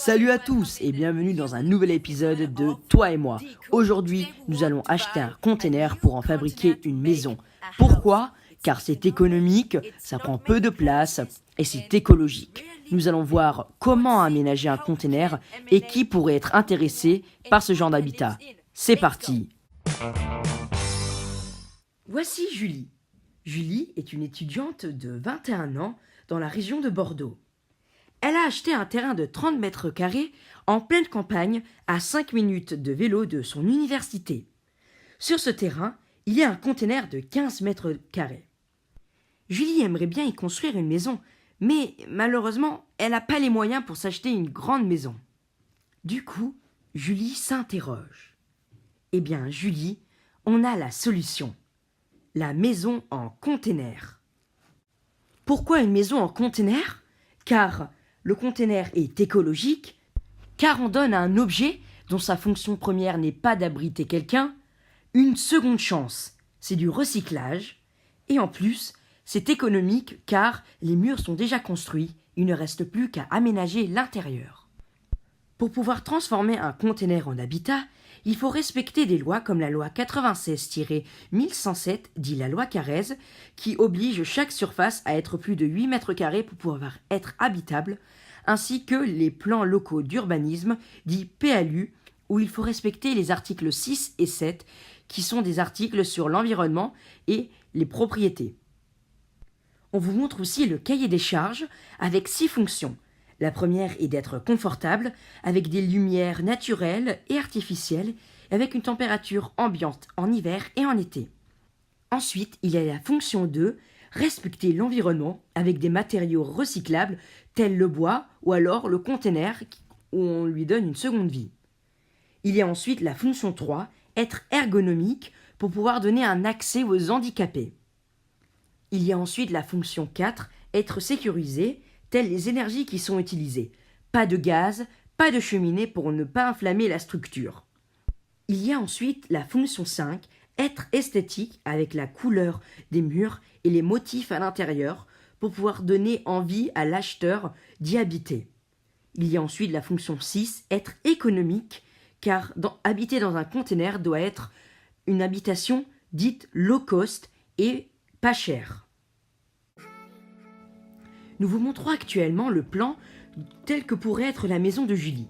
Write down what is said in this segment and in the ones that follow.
Salut à tous et bienvenue dans un nouvel épisode de Toi et moi. Aujourd'hui, nous allons acheter un container pour en fabriquer une maison. Pourquoi ? Car c'est économique, ça prend peu de place et c'est écologique. Nous allons voir comment aménager un container et qui pourrait être intéressé par ce genre d'habitat. C'est parti. Voici Julie. Julie est une étudiante de 21 ans dans la région de Bordeaux. Elle a acheté un terrain de 30 mètres carrés en pleine campagne à 5 minutes de vélo de son université. Sur ce terrain, il y a un container de 15 mètres carrés. Julie aimerait bien y construire une maison, mais malheureusement, elle n'a pas les moyens pour s'acheter une grande maison. Du coup, Julie s'interroge. Eh bien, Julie, on a la solution. La maison en container. Pourquoi une maison en container ? Car le container est écologique, car on donne à un objet dont sa fonction première n'est pas d'abriter quelqu'un une seconde chance. C'est du recyclage et en plus, c'est économique car les murs sont déjà construits, il ne reste plus qu'à aménager l'intérieur. Pour pouvoir transformer un container en habitat, il faut respecter des lois comme la loi 96-1107, dit la loi Carrez, qui oblige chaque surface à être plus de 8 mètres carrés pour pouvoir être habitable, ainsi que les plans locaux d'urbanisme, dit PLU, où il faut respecter les articles 6 et 7, qui sont des articles sur l'environnement et les propriétés. On vous montre aussi le cahier des charges avec 6 fonctions. La première est d'être confortable, avec des lumières naturelles et artificielles, avec une température ambiante en hiver et en été. Ensuite, il y a la fonction 2, respecter l'environnement, avec des matériaux recyclables, tels le bois ou alors le container, où on lui donne une seconde vie. Il y a ensuite la fonction 3, être ergonomique, pour pouvoir donner un accès aux handicapés. Il y a ensuite la fonction 4, être sécurisé, telles les énergies qui sont utilisées. Pas de gaz, pas de cheminée pour ne pas inflammer la structure. Il y a ensuite la fonction 5, être esthétique avec la couleur des murs et les motifs à l'intérieur pour pouvoir donner envie à l'acheteur d'y habiter. Il y a ensuite la fonction 6, être économique, car habiter dans un container doit être une habitation dite low cost et pas chère. Nous vous montrons actuellement le plan tel que pourrait être la maison de Julie.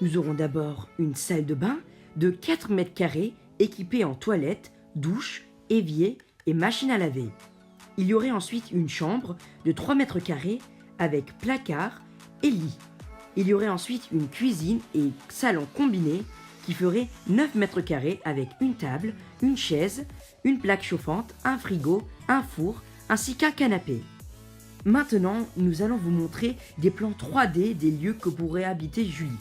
Nous aurons d'abord une salle de bain de 4 mètres carrés équipée en toilette, douche, évier et machine à laver. Il y aurait ensuite une chambre de 3 mètres carrés avec placard et lit. Il y aurait ensuite une cuisine et salon combiné qui ferait 9 mètres carrés avec une table, une chaise, une plaque chauffante, un frigo, un four ainsi qu'un canapé. Maintenant, nous allons vous montrer des plans 3D des lieux que pourrait habiter Julie.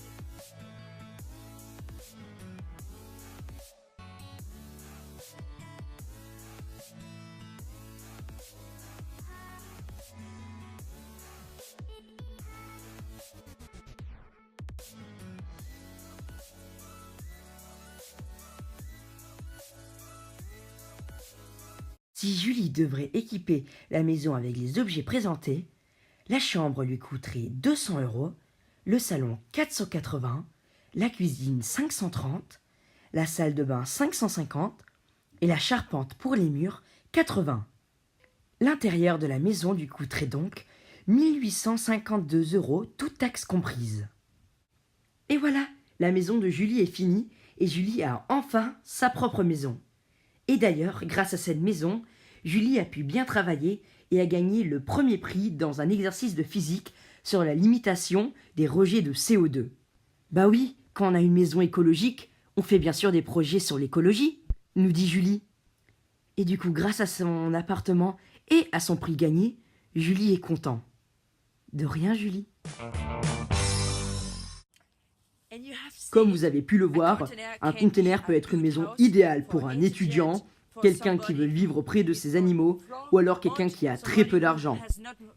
Si Julie devrait équiper la maison avec les objets présentés, la chambre lui coûterait 200 €, le salon 480, la cuisine 530, la salle de bain 550 et la charpente pour les murs 80. L'intérieur de la maison lui coûterait donc 1852 €, toutes taxes comprises. Et voilà, la maison de Julie est finie et Julie a enfin sa propre maison. Et d'ailleurs, grâce à cette maison, Julie a pu bien travailler et a gagné le premier prix dans un exercice de physique sur la limitation des rejets de CO2. Bah oui, quand on a une maison écologique, on fait bien sûr des projets sur l'écologie, nous dit Julie. Et du coup, grâce à son appartement et à son prix gagné, Julie est content. De rien, Julie. Comme vous avez pu le voir, un container peut être une maison idéale pour un étudiant, quelqu'un qui veut vivre près de ses animaux, ou alors quelqu'un qui a très peu d'argent.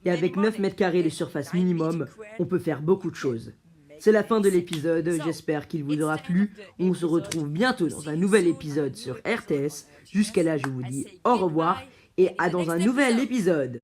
Et avec 9 mètres carrés de surface minimum, on peut faire beaucoup de choses. C'est la fin de l'épisode, j'espère qu'il vous aura plu. On se retrouve bientôt dans un nouvel épisode sur RTS. Jusqu'à là, je vous dis au revoir et à dans un nouvel épisode.